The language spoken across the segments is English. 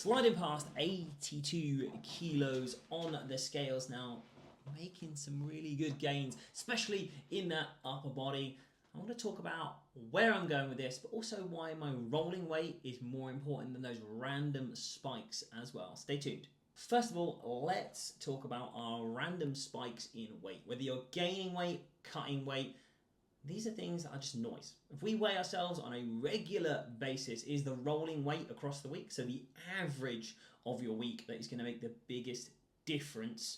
Sliding past 82 kilos on the scales now, making some really good gains, especially in that upper body. I want to talk about where I'm going with this, but also why my rolling weight is more important than those random spikes as well. Stay tuned. First of all, let's talk about our random spikes in weight. Whether you're gaining weight, cutting weight, these are things that are just noise. If we weigh ourselves on a regular basis, is the rolling weight across the week, so the average of your week, that is going to make the biggest difference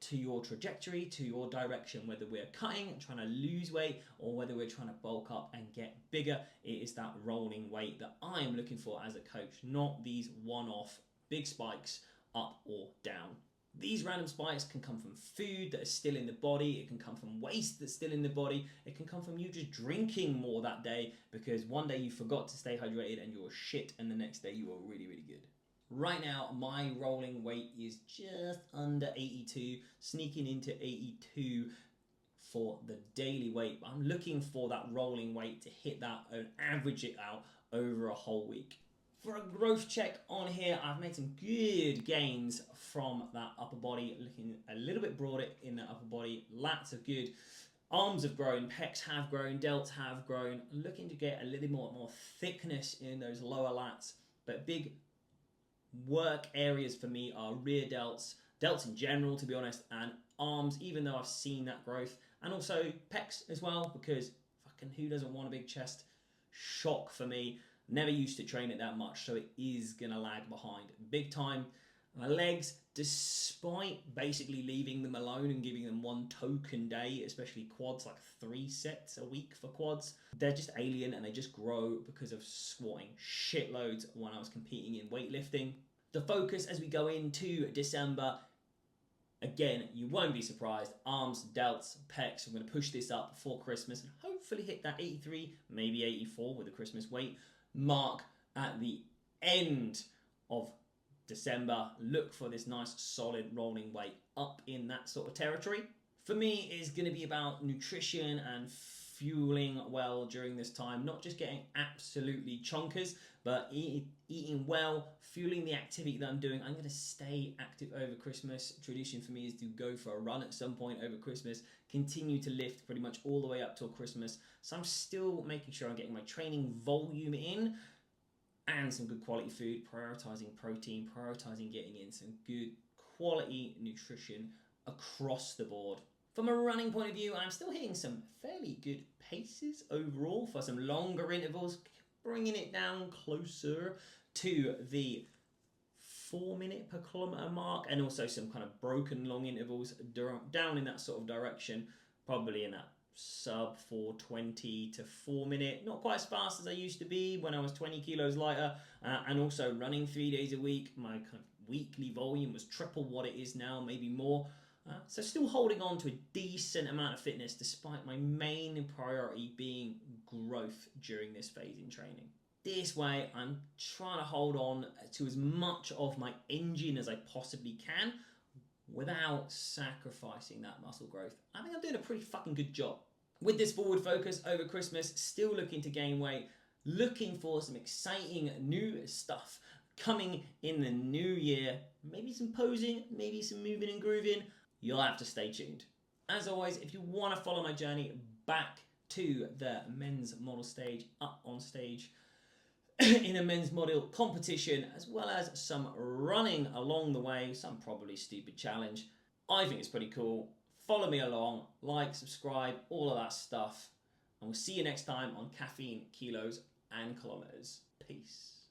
to your trajectory, to your direction, whether we're cutting, trying to lose weight, or whether we're trying to bulk up and get bigger. It is that rolling weight that I am looking for as a coach, not these one-off big spikes up or down. These random spikes can come from food that is still in the body, it can come from waste that's still in the body, it can come from you just drinking more that day because one day you forgot to stay hydrated and you were shit and the next day you were really, really good. Right now, my rolling weight is just under 82, sneaking into 82 for the daily weight. I'm looking for that rolling weight to hit that and average it out over a whole week. For a growth check on here, I've made some good gains from that upper body, looking a little bit broader in the upper body. Lats are good. Arms have grown, pecs have grown, delts have grown. Looking to get a little more thickness in those lower lats. But big work areas for me are rear delts, delts in general, to be honest, and arms, even though I've seen that growth. And also pecs as well, because fucking who doesn't want a big chest? Shock for me. Never used to train it that much, so it is going to lag behind big time. My legs, despite basically leaving them alone and giving them one token day, especially quads, like 3 sets a week for quads, they're just alien and they just grow because of squatting shitloads when I was competing in weightlifting. The focus as we go into December, again, you won't be surprised, arms, delts, pecs. I'm going to push this up before Christmas and hopefully hit that 83, maybe 84 with the Christmas weight mark at the end of December. Look for this nice solid rolling weight up in that sort of territory. For me, it's going to be about nutrition and fueling well during this time, not just getting absolutely chonkers, but eating well, fueling the activity that I'm doing. I'm going to stay active over Christmas. Tradition for me is to go for a run at some point over Christmas, continue to lift pretty much all the way up till Christmas. So I'm still making sure I'm getting my training volume in and some good quality food, prioritizing protein, prioritizing getting in some good quality nutrition across the board. From a running point of view, I'm still hitting some fairly good paces overall for some longer intervals, bringing it down closer to the 4-minute per kilometre mark, and also some kind of broken long intervals down in that sort of direction, probably in that sub 4:20 to 4-minute, not quite as fast as I used to be when I was 20 kilos lighter, and also running 3 days a week. My kind of weekly volume was triple what it is now, maybe more. So still holding on to a decent amount of fitness despite my main priority being growth during this phase in training. This way, I'm trying to hold on to as much of my engine as I possibly can without sacrificing that muscle growth. I think I'm doing a pretty fucking good job. With this forward focus over Christmas, still looking to gain weight, looking for some exciting new stuff coming in the new year. Maybe some posing, maybe some moving and grooving. You'll have to stay tuned. As always, if you want to follow my journey back to the men's model stage, up on stage in a men's model competition, as well as some running along the way, some probably stupid challenge, I think it's pretty cool. Follow me along, like, subscribe, all of that stuff. And we'll see you next time on Caffeine, Kilos and Kilometres. Peace.